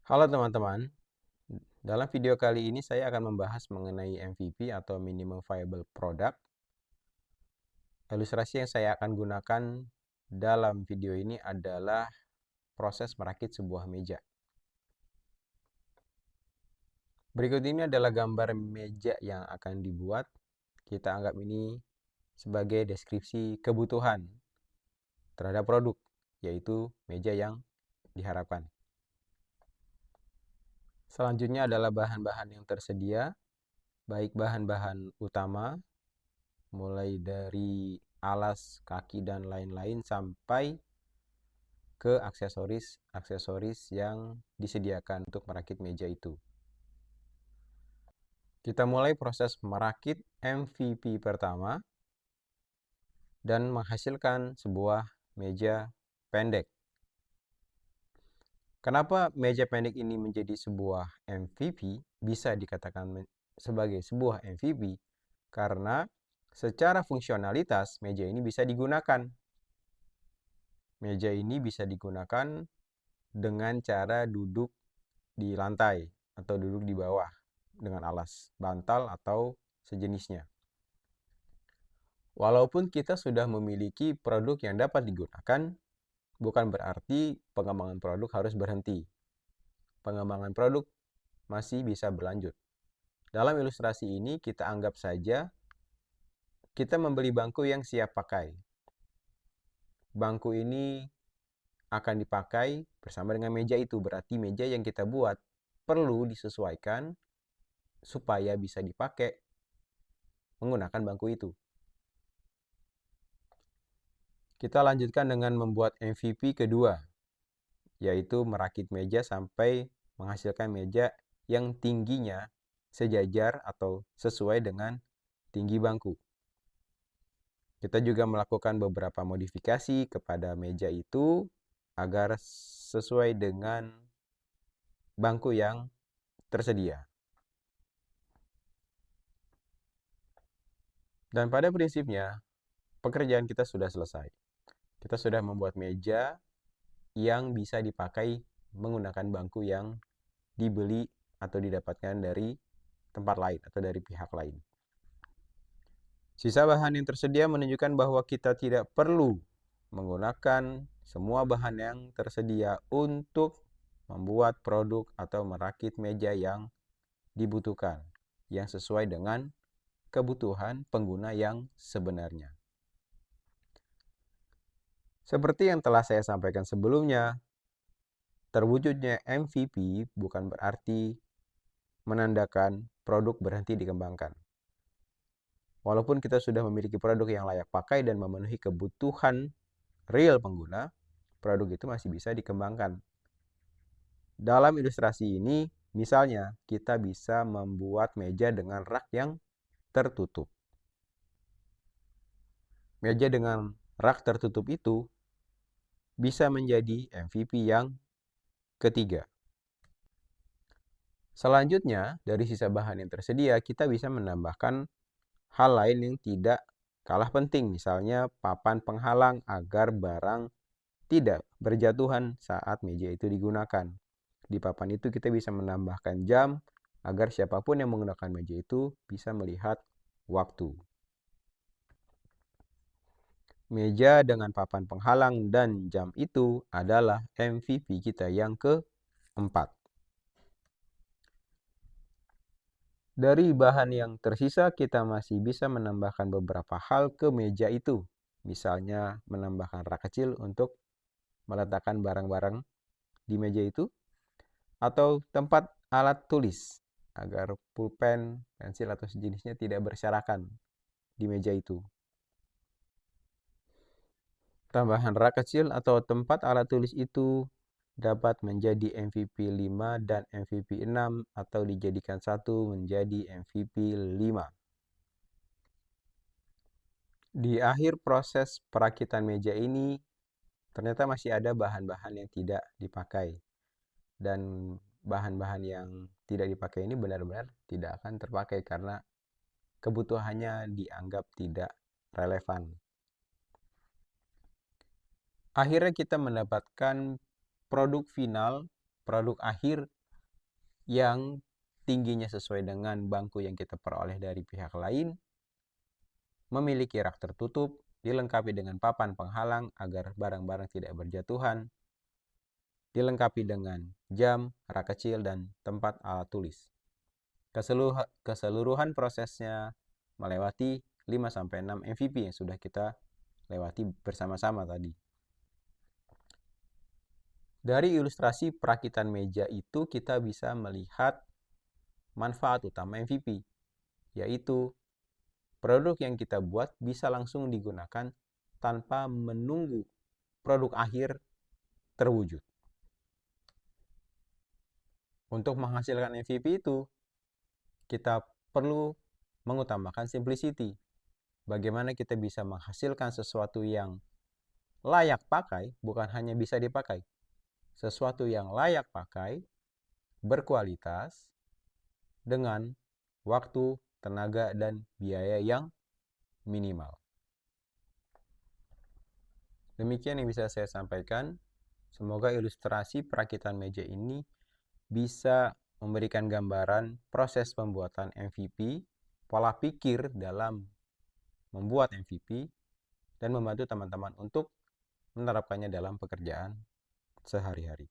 Halo teman-teman, dalam video kali ini saya akan membahas mengenai MVP atau Minimum Viable Product. Ilustrasi yang saya akan gunakan dalam video ini adalah proses merakit sebuah meja. Berikut ini adalah gambar meja yang akan dibuat. Kita anggap ini sebagai deskripsi kebutuhan terhadap produk, yaitu meja yang diharapkan. Selanjutnya adalah bahan-bahan yang tersedia, baik bahan-bahan utama, mulai dari alas, kaki, dan lain-lain sampai ke aksesoris yang disediakan untuk merakit meja itu. Kita mulai proses merakit MVP pertama dan menghasilkan sebuah meja pendek. Kenapa meja pendek ini menjadi sebuah MVP? Bisa dikatakan sebagai sebuah MVP karena secara fungsionalitas meja ini bisa digunakan. Meja ini bisa digunakan dengan cara duduk di lantai atau duduk di bawah dengan alas bantal atau sejenisnya. Walaupun kita sudah memiliki produk yang dapat digunakan, bukan berarti pengembangan produk harus berhenti. Pengembangan produk masih bisa berlanjut. Dalam ilustrasi ini kita anggap saja kita membeli bangku yang siap pakai. Bangku ini akan dipakai bersama dengan meja itu. Berarti meja yang kita buat perlu disesuaikan supaya bisa dipakai menggunakan bangku itu. Kita lanjutkan dengan membuat MVP kedua, yaitu merakit meja sampai menghasilkan meja yang tingginya sejajar atau sesuai dengan tinggi bangku. Kita juga melakukan beberapa modifikasi kepada meja itu agar sesuai dengan bangku yang tersedia. Dan pada prinsipnya, pekerjaan kita sudah selesai. Kita sudah membuat meja yang bisa dipakai menggunakan bangku yang dibeli atau didapatkan dari tempat lain atau dari pihak lain. Sisa bahan yang tersedia menunjukkan bahwa kita tidak perlu menggunakan semua bahan yang tersedia untuk membuat produk atau merakit meja yang dibutuhkan, yang sesuai dengan kebutuhan pengguna yang sebenarnya. Seperti yang telah saya sampaikan sebelumnya, terwujudnya MVP bukan berarti menandakan produk berhenti dikembangkan. Walaupun kita sudah memiliki produk yang layak pakai dan memenuhi kebutuhan real pengguna, produk itu masih bisa dikembangkan. Dalam ilustrasi ini, misalnya kita bisa membuat meja dengan rak yang tertutup. Meja dengan rak tertutup itu bisa menjadi MVP yang ketiga. Selanjutnya, dari sisa bahan yang tersedia, kita bisa menambahkan hal lain yang tidak kalah penting, misalnya papan penghalang agar barang tidak berjatuhan saat meja itu digunakan. Di papan itu kita bisa menambahkan jam agar siapapun yang menggunakan meja itu bisa melihat waktu. Meja dengan papan penghalang dan jam itu adalah MVP kita yang keempat. Dari bahan yang tersisa, kita masih bisa menambahkan beberapa hal ke meja itu. Misalnya menambahkan rak kecil untuk meletakkan barang-barang di meja itu, atau tempat alat tulis agar pulpen, pensil, atau sejenisnya tidak berserakan di meja itu. Tambahan rak kecil atau tempat alat tulis itu dapat menjadi MVP 5 dan MVP 6 atau dijadikan satu menjadi MVP 5. Di akhir proses perakitan meja ini, ternyata masih ada bahan-bahan yang tidak dipakai. Dan bahan-bahan yang tidak dipakai ini benar-benar tidak akan terpakai karena kebutuhannya dianggap tidak relevan. Akhirnya kita mendapatkan produk final produk akhir yang tingginya sesuai dengan bangku yang kita peroleh dari pihak lain, memiliki rak tertutup, dilengkapi dengan papan penghalang agar barang-barang tidak berjatuhan, dilengkapi dengan jam, rak kecil, dan tempat alat tulis. Keseluruhan prosesnya melewati 5-6 MVP yang sudah kita lewati bersama-sama tadi. Dari ilustrasi perakitan meja itu kita bisa melihat manfaat utama MVP, yaitu produk yang kita buat bisa langsung digunakan tanpa menunggu produk akhir terwujud. Untuk menghasilkan MVP itu, kita perlu mengutamakan simplicity. Bagaimana kita bisa menghasilkan sesuatu yang layak pakai, bukan hanya bisa dipakai. Sesuatu yang layak pakai, berkualitas, dengan waktu, tenaga, dan biaya yang minimal. Demikian yang bisa saya sampaikan. Semoga ilustrasi perakitan meja ini bisa memberikan gambaran proses pembuatan MVP, pola pikir dalam membuat MVP, dan membantu teman-teman untuk menerapkannya dalam pekerjaan sehari-hari.